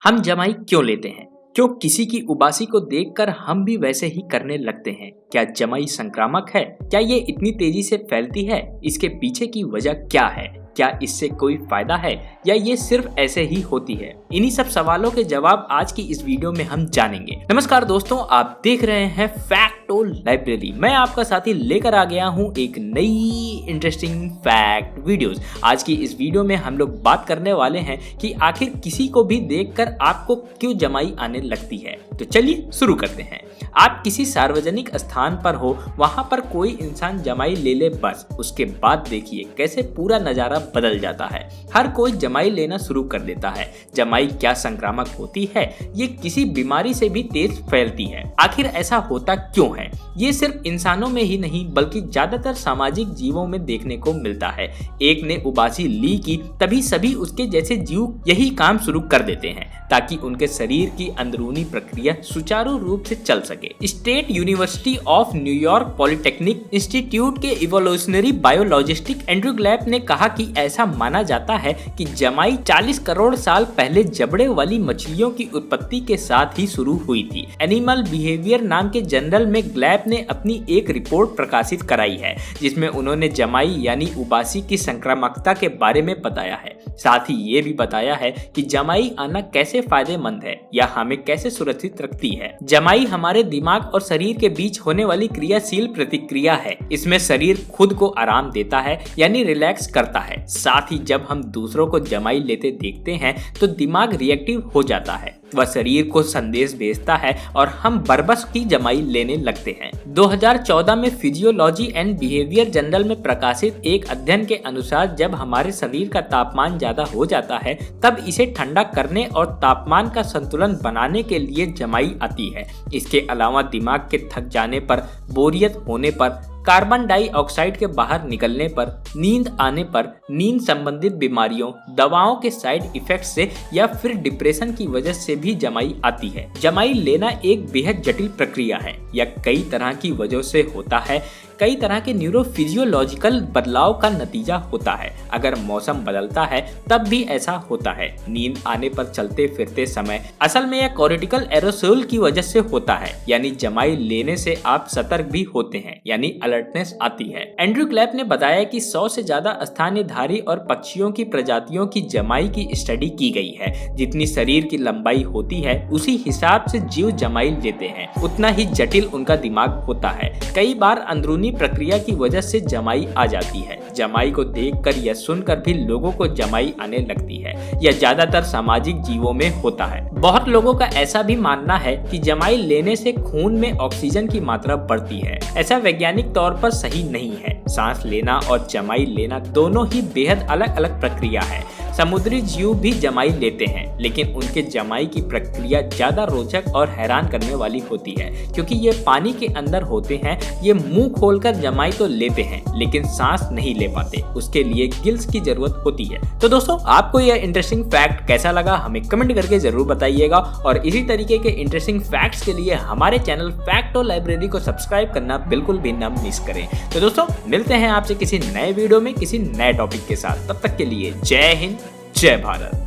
हम जमाई क्यों लेते हैं? क्यों किसी की उबासी को देखकर हम भी वैसे ही करने लगते हैं? क्या जमाई संक्रामक है? क्या ये इतनी तेजी से फैलती है? इसके पीछे की वजह क्या है? क्या इससे कोई फायदा है या ये सिर्फ ऐसे ही होती है? इन्हीं सब सवालों के जवाब आज की इस वीडियो में हम जानेंगे। नमस्कार दोस्तों, आप देख रहे हैं फैक्टो लाइब्रेरी। मैं आपका साथी लेकर आ गया हूँ एक नई इंटरेस्टिंग फैक्ट वीडियोस। आज की इस वीडियो में हम लोग बात करने वाले हैं कि आखिर किसी को भी देखकर आपको क्यों जमाई आने लगती है। तो चलिए शुरू करते हैं। आप किसी सार्वजनिक स्थान पर हो, वहां पर कोई इंसान जमाई ले ले, बस उसके बाद देखिए कैसे पूरा नजारा बदल जाता है। हर कोई जमाई लेना शुरू कर देता है। जमाई क्या संक्रामक होती है? ये किसी बीमारी से भी तेज फैलती है। आखिर ऐसा होता क्यों है? ये सिर्फ इंसानों में ही नहीं बल्कि ज्यादातर सामाजिक जीवों में देखने को मिलता है। एक ने उबासी ली की तभी सभी उसके जैसे जीव यही काम शुरू कर देते हैं ताकि उनके शरीर की अंदरूनी प्रक्रिया सुचारू रूप से चल सके। State university of New York polytechnic institute के इवोल्यूशनरी बायोलॉजिस्ट एंड्रयू ग्लैब ने कहा कि ऐसा माना जाता है कि जमाई 40 करोड़ साल पहले जबड़े वाली मछलियों की उत्पत्ति के साथ ही शुरू हुई थी। एनिमल बिहेवियर नाम के जर्नल में ग्लैब ने अपनी एक रिपोर्ट प्रकाशित कराई है जिसमें उन्होंने जमाई यानी उबासी की संक्रामकता के बारे में बताया है। साथ ही ये भी बताया है कि जमाई आना कैसे फायदेमंद है या हमें कैसे सुरक्षित रखती है। जमाई हमारे दिमाग और शरीर के बीच होने वाली क्रियाशील प्रतिक्रिया है। इसमें शरीर खुद को आराम देता है यानी रिलैक्स करता है। साथ ही जब हम दूसरों को जमाई लेते देखते हैं तो दिमाग रिएक्टिव हो जाता है। वह शरीर को संदेश भेजता है और हम बरबस की जमाई लेने लगते हैं। 2014 में फिजियोलॉजी एंड बिहेवियर जर्नल में प्रकाशित एक अध्ययन के अनुसार जब हमारे शरीर का तापमान ज्यादा हो जाता है तब इसे ठंडा करने और तापमान का संतुलन बनाने के लिए जमाई आती है। इसके अलावा दिमाग के थक जाने पर, बोरियत होने पर, कार्बन डाइऑक्साइड के बाहर निकलने पर, नींद आने पर, नींद संबंधित बीमारियों, दवाओं के साइड इफेक्ट से या फिर डिप्रेशन की वजह से भी जमाई आती है। जमाई लेना एक बेहद जटिल प्रक्रिया है। यह कई तरह की वजहों से होता है। कई तरह के न्यूरोफिजियोलॉजिकल बदलाव का नतीजा होता है। अगर मौसम बदलता है तब भी ऐसा होता है। नींद आने पर चलते फिरते समय, असल में यह कोर्टिकल एरोसोल की वजह से होता है। यानी जमाई लेने से आप सतर्क भी होते हैं यानी अलर्टनेस आती है। एंड्रयू ग्लैब ने बताया कि 100 से ज्यादा स्थानीयधारी और पक्षियों की प्रजातियों की जमाई की स्टडी की गई है। जितनी शरीर की लंबाई होती है उसी हिसाब से जीव जमाई लेते हैं, उतना ही जटिल उनका दिमाग होता है। कई बार अंदरूनी प्रक्रिया की वजह से जमाई आ जाती है। जमाई को देखकर या सुनकर भी लोगों को जमाई आने लगती है। यह ज्यादातर सामाजिक जीवों में होता है। बहुत लोगों का ऐसा भी मानना है कि जमाई लेने से खून में ऑक्सीजन की मात्रा बढ़ती है। ऐसा वैज्ञानिक तौर पर सही नहीं है। सांस लेना और जमाई लेना दोनों ही बेहद अलग अलग प्रक्रिया है। समुद्री जीव भी जमाई लेते हैं लेकिन उनके जमाई की प्रक्रिया ज्यादा रोचक और हैरान करने वाली होती है क्योंकि ये पानी के अंदर होते हैं। ये मुंह खोलकर जमाई तो लेते हैं लेकिन सांस नहीं ले पाते। उसके लिए गिल्स की जरूरत होती है। तो दोस्तों, आपको यह इंटरेस्टिंग फैक्ट कैसा लगा हमें कमेंट करके जरूर बताइएगा और इसी तरीके के इंटरेस्टिंग फैक्ट्स के लिए हमारे चैनल फैक्टो लाइब्रेरी को सब्सक्राइब करना बिल्कुल भी न मिस करें। तो दोस्तों, मिलते हैं आपसे किसी नए वीडियो में किसी नए टॉपिक के साथ। तब तक के लिए जय हिंद, जय भारत।